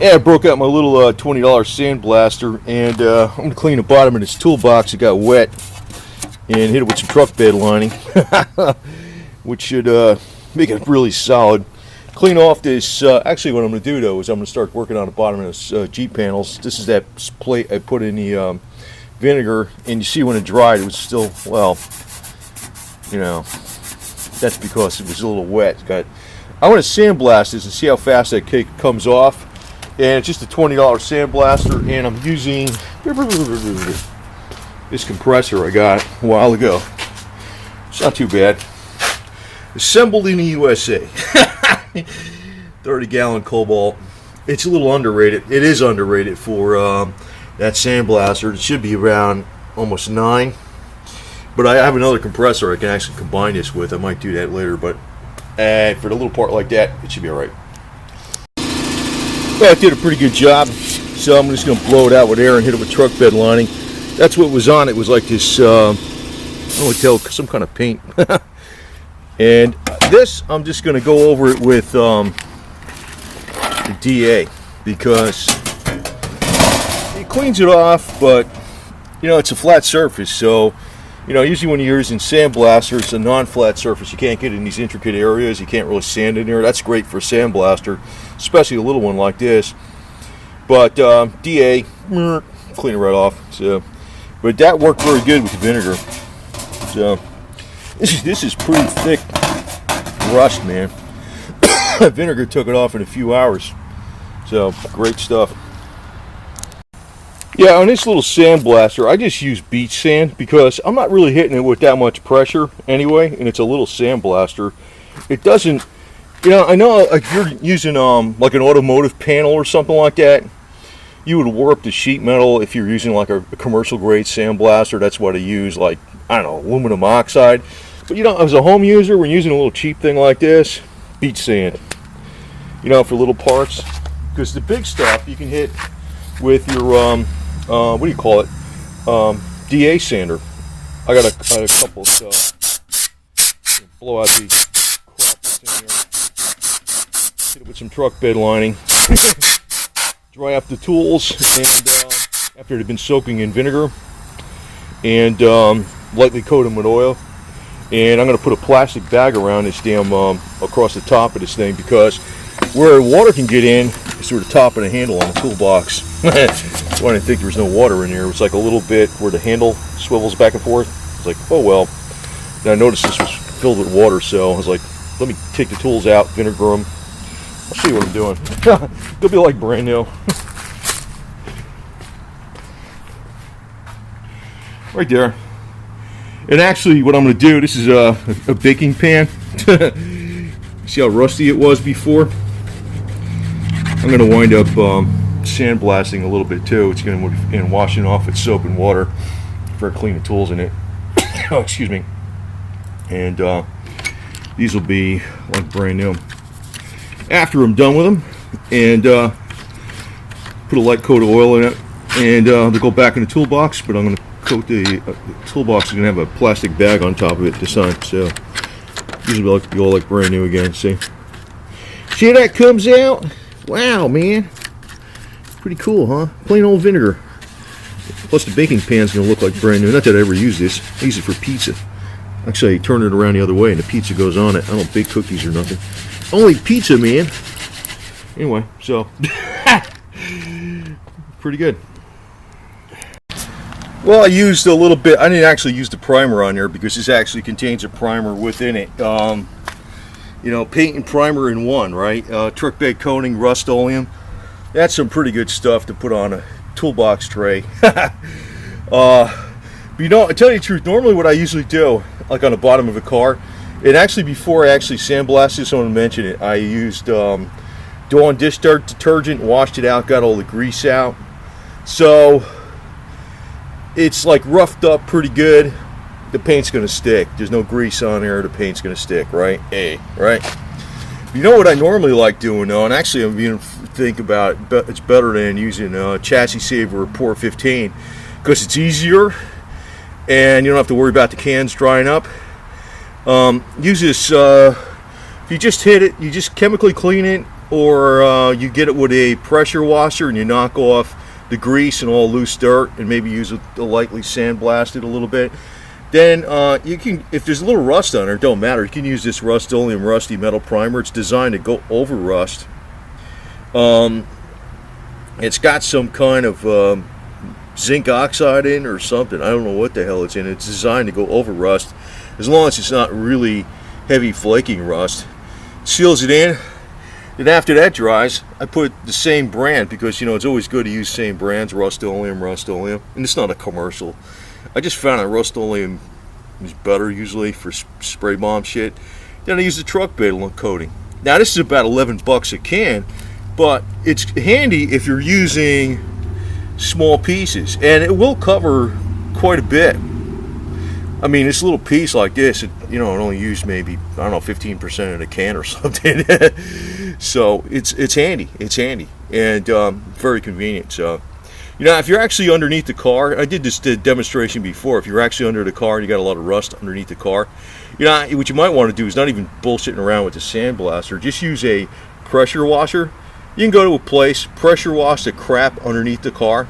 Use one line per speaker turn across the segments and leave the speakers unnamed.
Yeah, I broke out my little $20 sandblaster, and I'm going to clean the bottom of this toolbox. It got wet, and hit it with some truck bed lining, which should make it really solid. Clean off this, actually what I'm going to do though is I'm going to start working on the bottom of this Jeep panels. This is that plate I put in the vinegar, and you see when it dried it was still, well, you know, that's because it was a little wet. I want to sandblast this and see how fast that cake comes off. And it's just a $20 sandblaster, and I'm using this compressor I got a while ago. It's not too bad. Assembled in the USA. 30-gallon Cobalt. It's a little underrated. It is underrated for that sandblaster. It should be around almost 9. But I have another compressor I can actually combine this with. I might do that later, but for the little part like that, it should be alright. Well, it did a pretty good job, so I'm just going to blow it out with air and hit it with truck bed lining. That's what was on it. Was like this, I don't tell, some kind of paint. And this, I'm just going to go over it with the DA, because it cleans it off, but, you know, it's a flat surface, so, you know, usually when you're using sandblaster, it's a non-flat surface. You can't get in these intricate areas. You can't really sand in there. That's great for a sandblaster, especially a little one like this. But DA, clean it right off. So, but that worked very good with the vinegar. So this is pretty thick rust, man. Vinegar took it off in a few hours. So great stuff. Yeah, on this little sandblaster, I just use beach sand because I'm not really hitting it with that much pressure anyway, and it's a little sandblaster. It doesn't, you know, I know if you're using like an automotive panel or something like that, you would warp the sheet metal if you're using like a commercial grade sandblaster. That's what I use, like, I don't know, aluminum oxide. But you know, as a home user, when using a little cheap thing like this, beach sand, you know, for little parts, because the big stuff you can hit with your what do you call it? DA sander. I got a couple, so blow out the crap that's in here. Hit it with some truck bed lining. Dry up the tools, and after they've been soaking in vinegar, and lightly coat them with oil. And I'm going to put a plastic bag around this damn across the top of this thing, because where water can get in is sort of top of the handle on the toolbox. That's why I didn't think there was no water in here. It's like a little bit where the handle swivels back and forth. It's like, oh well. Then I noticed this was filled with water, so I was like, let me take the tools out, vinegar them. I'll show you what I'm doing. They'll be like brand new. Right there. And actually, what I'm going to do, this is a baking pan. See how rusty it was before? I'm going to wind up sandblasting a little bit too. It's going to, and washing off with soap and water for clean the tools in it. Oh, excuse me. And these will be like brand new after I'm done with them. And put a light coat of oil in it, and they'll go back in the toolbox. But I'm going to coat the toolbox. Is going to have a plastic bag on top of it this time. So these will be all like brand new again. See how that comes out? Wow, man. Pretty cool, huh? Plain old vinegar. Plus the baking pan's going to look like brand new. Not that I ever use this. I use it for pizza. Actually, I turn it around the other way and the pizza goes on it. I don't bake cookies or nothing. Only pizza, man. Anyway, so pretty good. Well, I used a little bit. I didn't actually use the primer on there because this actually contains a primer within it. You know, paint and primer in one, right? Truck bed coating, Rust-Oleum. That's some pretty good stuff to put on a toolbox tray. But you know, I tell you the truth, normally what I usually do, like on the bottom of a car, and actually before I actually sandblasted this, I want to mention it, I used Dawn dish detergent, washed it out, got all the grease out. So it's like roughed up pretty good. The paint's going to stick. There's no grease on there. The paint's going to stick, right? Hey, right? You know what I normally like doing though, and actually I'm beginning to think about it, but it's better than using Chassis Saver or Pour 15 because it's easier and you don't have to worry about the cans drying up. Use this, if you just hit it, you just chemically clean it, or you get it with a pressure washer and you knock off the grease and all loose dirt, and maybe use it to lightly sandblast it a little bit. Then you can, if there's a little rust on it, it don't matter. You can use this Rust-Oleum Rusty Metal Primer. It's designed to go over rust. It's got some kind of zinc oxide in or something. I don't know what the hell it's in. It's designed to go over rust, as long as it's not really heavy flaking rust. Seals it in. Then after that dries, I put the same brand, because you know it's always good to use same brands, Rust-Oleum, and it's not a commercial. I just found that Rust-Oleum is better usually for spray bomb shit. Then I use the truck bed coating. Now this is about 11 bucks a can, but it's handy if you're using small pieces, and it will cover quite a bit. I mean, this little piece like this, it only used maybe, I don't know, 15% of the can or something. So it's handy. It's handy and very convenient. So, if you're actually underneath the car, I did this demonstration before. If you're actually under the car and you got a lot of rust underneath the car, what you might want to do is not even bullshitting around with the sandblaster. Just use a pressure washer. You can go to a place, pressure wash the crap underneath the car,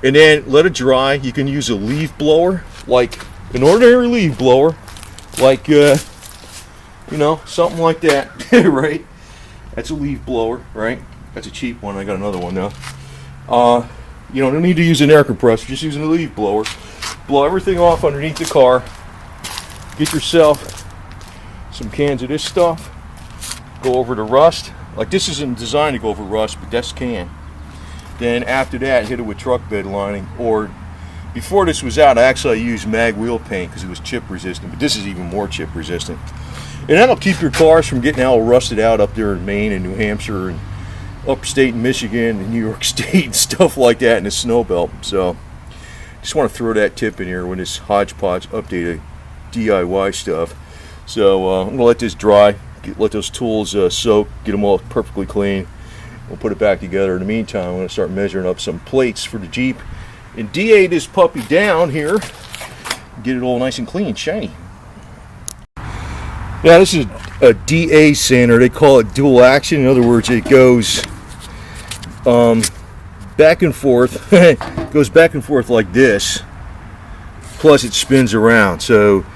and then let it dry. You can use a leaf blower, like an ordinary leaf blower, like something like that. Right? That's a leaf blower, right? That's a cheap one. I got another one now. You don't need to use an air compressor, just using a leaf blower. Blow everything off underneath the car. Get yourself some cans of this stuff. Go over the rust. Like, this isn't designed to go over rust, but this can. Then after that, hit it with truck bed lining. Or before this was out, I used mag wheel paint because it was chip resistant, but this is even more chip resistant. And that'll keep your cars from getting all rusted out up there in Maine and New Hampshire and upstate Michigan and New York State and stuff like that in the snow belt. So just want to throw that tip in here when this hodgepodge updated DIY stuff. So I'm going to let this dry, let those tools soak, get them all perfectly clean. We'll put it back together. In the meantime, I'm going to start measuring up some plates for the Jeep and DA this puppy down here, get it all nice and clean, shiny. Now this is a DA sander. They call it dual action. In other words, it goes back and forth. Goes back and forth like this. Plus it spins around. So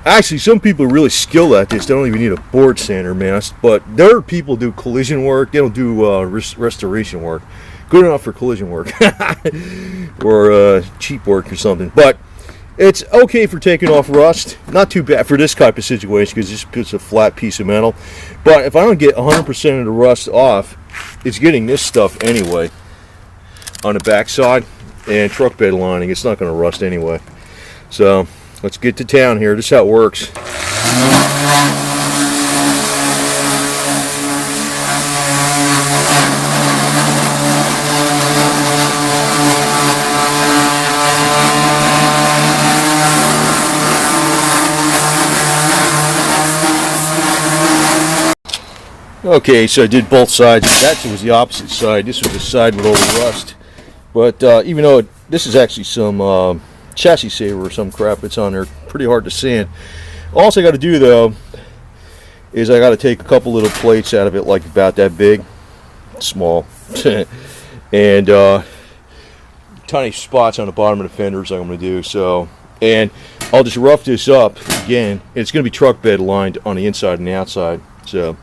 actually, some people are really skilled at this. They don't even need a board sander, man. But there are people who do collision work. They don't do restoration work. Good enough for collision work or cheap work or something. But it's okay for taking off rust. Not too bad for this type of situation because it's a flat piece of metal. But if I don't get 100% of the rust off, it's getting this stuff anyway on the back side and truck bed lining. It's not going to rust anyway. So let's get to town here. This is how it works. Okay, so I did both sides. That was the opposite side. This was the side with all the rust. But even though this is actually some chassis saver or some crap that's on there, pretty hard to sand. All I got to do though is I got to take a couple little plates out of it, like about that big, small, and tiny spots on the bottom of the fenders I'm going to do. So, and I'll just rough this up again. It's going to be truck bed lined on the inside and the outside. So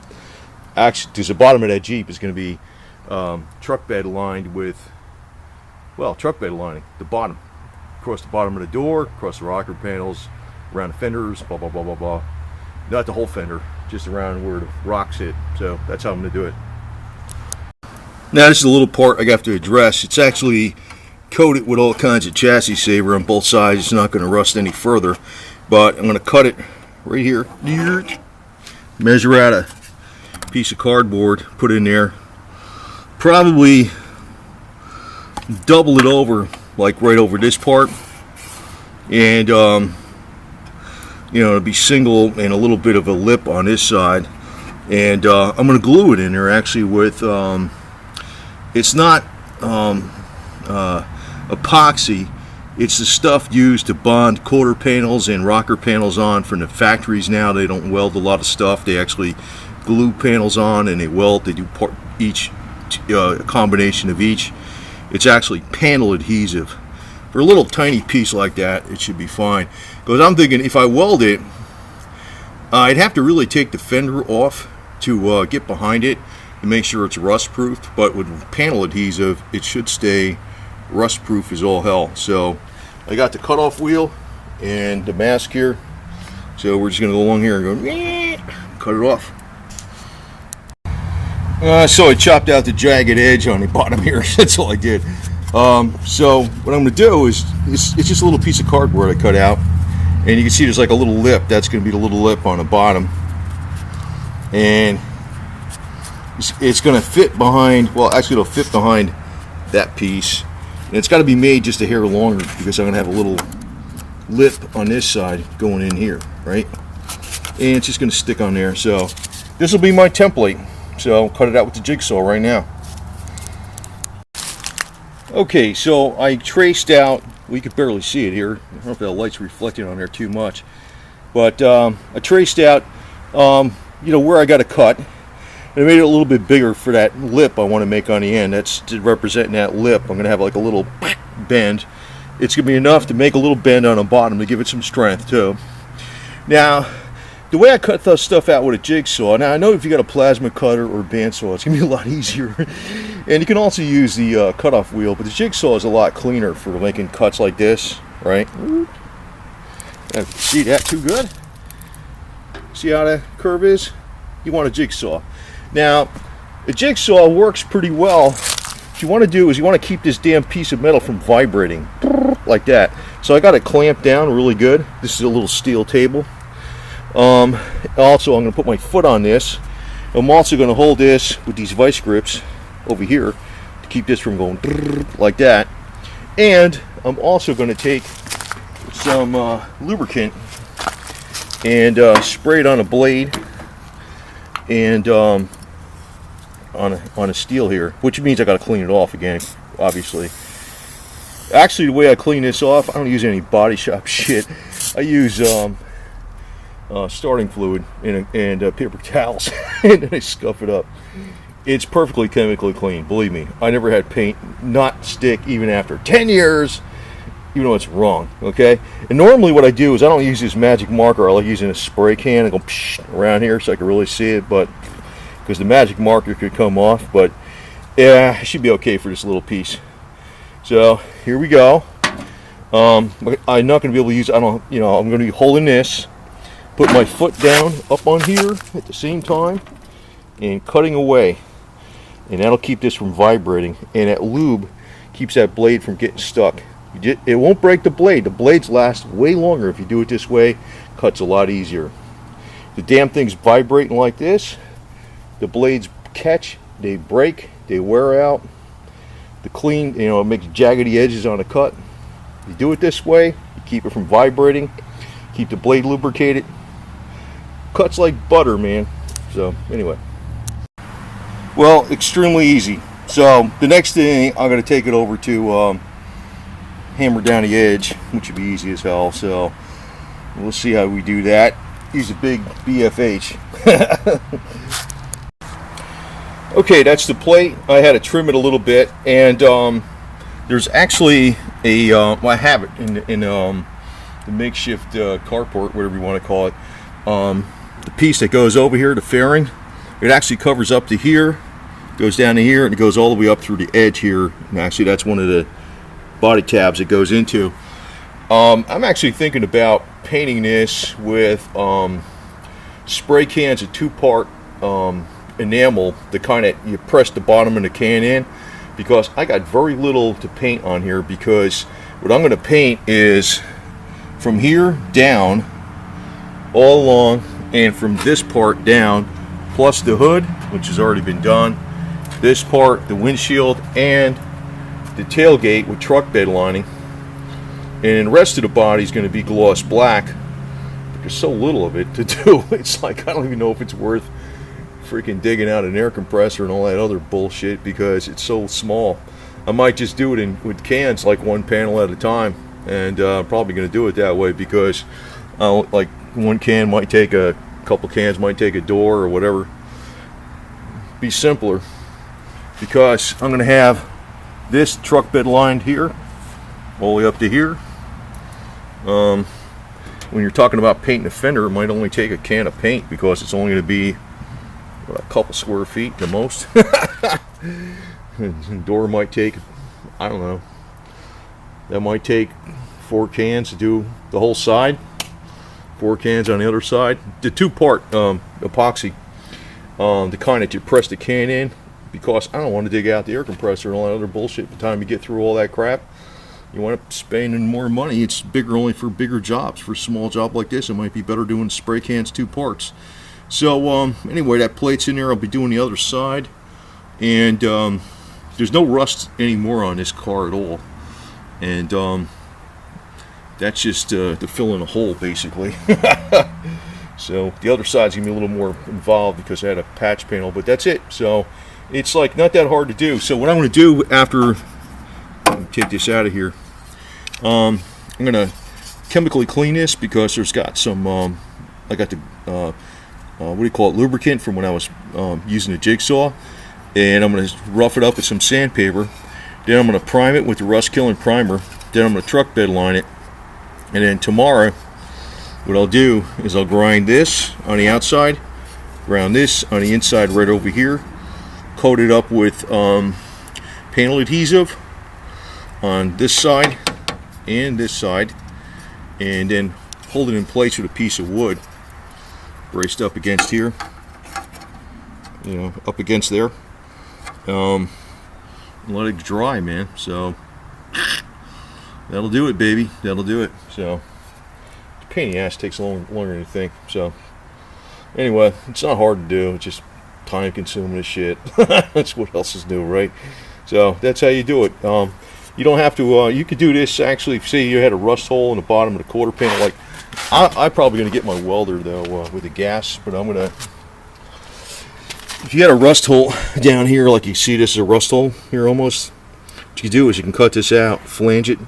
actually, because the bottom of that Jeep is going to be truck bed lined with, well, truck bed lining, the bottom, across the bottom of the door, across the rocker panels, around the fenders, blah, blah, blah, blah, blah. Not the whole fender, just around where the rocks hit. So that's how I'm going to do it. Now this is a little part I have to address. It's actually coated with all kinds of chassis saver on both sides. It's not going to rust any further, but I'm going to cut it right here. Measure out a piece of cardboard, put it in there, probably double it over, like right over this part, and it'll be single and a little bit of a lip on this side, and I'm going to glue it in there actually with it's not epoxy, it's the stuff used to bond quarter panels and rocker panels on from the factories. Now they don't weld a lot of stuff, they actually glue panels on and they weld. They do each a combination of each. It's actually panel adhesive. For a little tiny piece like that, it should be fine. Because I'm thinking if I weld it, I'd have to really take the fender off to get behind it and make sure it's rust proof. But with panel adhesive, it should stay rust proof as all hell. So I got the cutoff wheel and the mask here. So we're just going to go along here and go cut it off. So I chopped out the jagged edge on the bottom here. That's all I did. So what I'm going to do is it's just a little piece of cardboard I cut out, and you can see there's like a little lip. That's going to be the little lip on the bottom, and it's going to fit behind. Well, actually, it'll fit behind that piece, and it's got to be made just a hair longer because I'm going to have a little lip on this side going in here, right? And it's just going to stick on there. So this will be my template. So I'll cut it out with the jigsaw right now. Okay, so I traced out, well, you can barely see it here. I don't know if the light's reflecting on there too much, but I traced out you know, where I got to cut, and I made it a little bit bigger for that lip I want to make on the end. That's to represent that lip. I'm going to have like a little bend. It's going to be enough to make a little bend on the bottom to give it some strength too. Now, the way I cut this stuff out with a jigsaw, now I know if you got a plasma cutter or a bandsaw, it's going to be a lot easier. And you can also use the cutoff wheel, but the jigsaw is a lot cleaner for making cuts like this, right? See that too good? See how the curve is? You want a jigsaw. Now, the jigsaw works pretty well. What you want to do is you want to keep this damn piece of metal from vibrating, like that. So I got it clamped down really good. This is a little steel table. Also, I'm going to put my foot on this. I'm also going to hold this with these vice grips over here to keep this from going like that. And I'm also going to take some lubricant and spray it on a blade and on a steel here, which means I got to clean it off again, obviously. Actually, the way I clean this off, I don't use any body shop shit. I use starting fluid and paper towels, and then I scuff it up. It's perfectly chemically clean, believe me. I never had paint not stick even after 10 years, even though it's wrong, okay? And normally what I do is I don't use this magic marker. I like using a spray can and go around here so I can really see it, but because the magic marker could come off, but yeah, it should be okay for this little piece. So here we go. I'm not going to be able to use, I'm going to be holding this, put my foot down up on here at the same time and cutting away, and that'll keep this from vibrating, and that lube keeps that blade from getting stuck. It won't break the blade. The blades last way longer if you do it this way. Cuts a lot easier. The damn thing's vibrating like this, the blades catch, they break, they wear out. The clean, it makes jaggedy edges on a cut. You do it this way, you keep it from vibrating, keep the blade lubricated. Cuts like butter, man. So anyway, well, extremely easy. So the next thing, I'm going to take it over to hammer down the edge, which would be easy as hell. So we'll see how we do that. Use a big BFH. Okay, that's the plate. I had to trim it a little bit, and there's actually a well, I have it in the makeshift carport, whatever you want to call it. The piece that goes over here, the fairing, it actually covers up to here, goes down to here, and it goes all the way up through the edge here. And actually, that's one of the body tabs it goes into. I'm actually thinking about painting this with spray cans of 2-part enamel, the kind that you press the bottom of the can in, because I got very little to paint on here, because what I'm going to paint is from here down all along, and from this part down, plus the hood, which has already been done, this part, the windshield, and the tailgate with truck bed lining, and the rest of the body is going to be gloss black. But there's so little of it to do. It's like, I don't even know if it's worth freaking digging out an air compressor and all that other bullshit, because it's so small. I might just do it with cans, like one panel at a time, and I'm probably going to do it that way, because like one can might take a couple cans might take a door or whatever. be simpler, because I'm going to have this truck bed lined here all the way up to here. When you're talking about painting a fender, it might only take a can of paint, because it's only going to be a couple square feet the most. Door might take, I don't know, that might take 4 cans to do the whole side, 4 cans on the other side. The 2-part epoxy, the kind that you press the can in, because I don't want to dig out the air compressor and all that other bullshit by the time you get through all that crap. You want to spend more money. It's bigger only for bigger jobs. For a small job like this, it might be better doing spray cans 2 parts. So anyway, that plate's in there. I'll be doing the other side, and there's no rust anymore on this car at all, and that's just to fill in a hole, basically. So the other side's gonna be a little more involved because I had a patch panel, but that's it. So it's like not that hard to do. So what I'm going to do after, take this out of here, I'm going to chemically clean this, because there's got some I got the what do you call it, lubricant from when I was using the jigsaw, and I'm going to rough it up with some sandpaper. Then I'm going to prime it with the rust killing primer. Then I'm going to truck bed line it, and then tomorrow what I'll do is I'll grind this on the outside, ground this on the inside right over here, coat it up with panel adhesive on this side and this side, and then hold it in place with a piece of wood braced up against here, you know, up against there, and let it dry, man. So that'll do it, baby, that'll do it. So the pain in the ass takes longer than you think. So anyway, it's not hard to do, it's just time consuming as shit. That's what else is new, right? So that's how you do it. You don't have to, you could do this actually, say you had a rust hole in the bottom of the quarter panel. Like I'm probably going to get my welder though with the gas, but I'm going to, if you had a rust hole down here, like you see this is a rust hole here almost, what you can do is you can cut this out, flange it,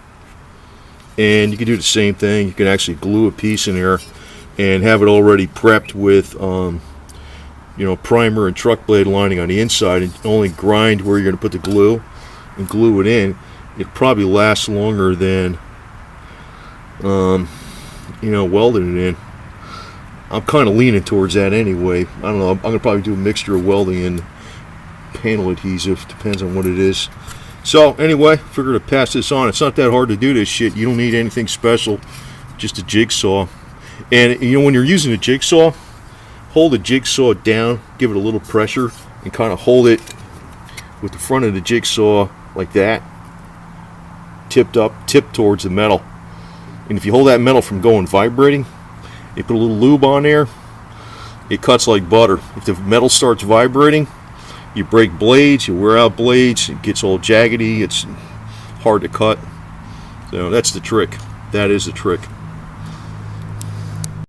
and you can do the same thing. You can actually glue a piece in there and have it already prepped with you know, primer and truck blade lining on the inside, and only grind where you're going to put the glue and glue it in. It probably lasts longer than you know, welding it in. I'm kind of leaning towards that anyway. I don't know, I'm going to probably do a mixture of welding and panel adhesive, depends on what it is. So anyway, figure to pass this on. It's not that hard to do this shit. You don't need anything special, just a jigsaw. And you know, when you're using a jigsaw, hold the jigsaw down, give it a little pressure, and kind of hold it with the front of the jigsaw like that, tipped towards the metal. And if you hold that metal from going vibrating, you put a little lube on there, it cuts like butter. If the metal starts vibrating, you break blades, you wear out blades, it gets all jaggedy, it's hard to cut. So that's the trick. That is the trick.